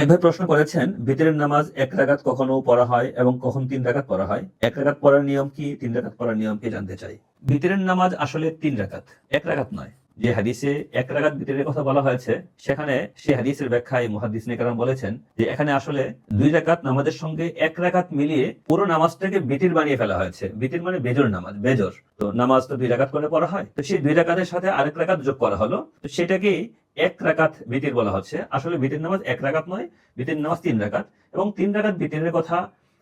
একবার প্রশ্ন করেছেন, ভিতরের নামাজ 1 রাকাত কখনো পড়া হয় এবং কখন 3 রাকাত পড়া হয়? 1 রাকাত পড়ার নিয়ম কি, 3 রাকাত পড়ার নিয়ম কি জানতে চাই। ভিতরের নামাজ আসলে 3 রাকাত, 1 রাকাত নয়। যে হাদিসে 1 রাকাত ভিতরের কথা বলা হয়েছে, সেখানে সেই হাদিসের ব্যাখ্যায় মুহাদ্দিসিনে কেরাম বলেছেন যে এখানে আসলে 2 রাকাত নামাজের সঙ্গে 1 রাকাত মিলিয়ে পুরো নামাজটাকে বিতির বানিয়ে ফেলা হয়েছে। বিতির মানে বেজোর নামাজ, বেজোর। তো নামাজ তো 2 রাকাত করে পড়া হয়, তো সেই 2 রাকাতের সাথে আরেক রাকাত যোগ করা হলো, তো সেটাকেই 1 রাকাত বিতির বলা হচ্ছে। আসলে বিতির নামাজ 1 রাকাত নয়, বিতির নামাজ 3 রাকাত। এবং 3 রাকাত বিতিরের কথা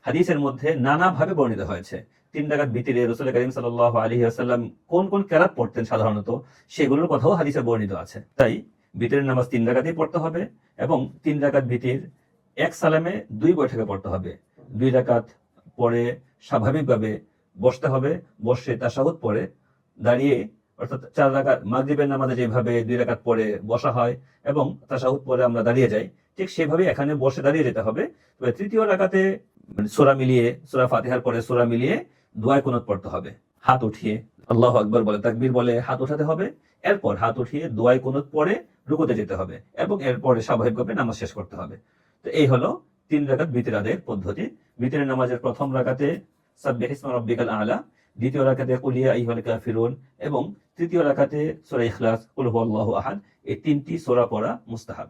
হাদিসের মধ্যে নানাভাবে বর্ণিত হয়েছে। 3 রাকাত বিতিরে রাসূল করিম সাল্লাল্লাহু আলাইহি ওয়াসাল্লাম কোন কোন কিরাত পড়তেন সাধারণত, সেগুলোর কথাও হাদিসে বর্ণিত আছে। তাই বিতিরের নামাজ 3 রাকাতই পড়তে হবে এবং 3 রাকাত বিতির 1 সালামে 2 বৈঠকে পড়তে হবে। 2 রাকাত পরে স্বাভাবিকভাবে বসতে হবে, বসে তাশাহুদ পড়ে দাঁড়িয়ে, অর্থাৎ 4 রাকাত মাগরিবের নামাজে যেভাবে 2 রাকাত পড়ে বসা হয় এবং তাশাহুদ পড়ে আমরা দাঁড়িয়ে যাই, ঠিক সেভাবে এখানে বসে দাঁড়িয়ে যেতে হবে। তবে তৃতীয় রাকাতে সূরা মিলিয়ে, সূরা ফাতিহার পরে সূরা মিলিয়ে দোয়া কুনুত পড়তে হবে। হাত উঠিয়ে আল্লাহু আকবার বলে তাকবীর বলে হাত উঠাতে হবে, এরপর হাত উঠিয়ে দোয়া কুনুত পড়ে রুকুতে যেতে হবে এবং এরপরে স্বাভাবিকভাবে নামাজ শেষ করতে হবে। তো এই হলো 3 রাকাত বিতির আদায়ের পদ্ধতি। বিতিরের নামাজের প্রথম রাকাতে সাব্বিহ ইসমা রাব্বিকাল আ'লা, দ্বিতীয় রাকাতে কুল ইয়া আইয়ুহাল কাফিরুন এবং তৃতীয় রাকাতে সূরা ইখলাস, কুল হুয়াল্লাহু আহাদ, এই 3টি সূরা পড়া মুস্তাহাব।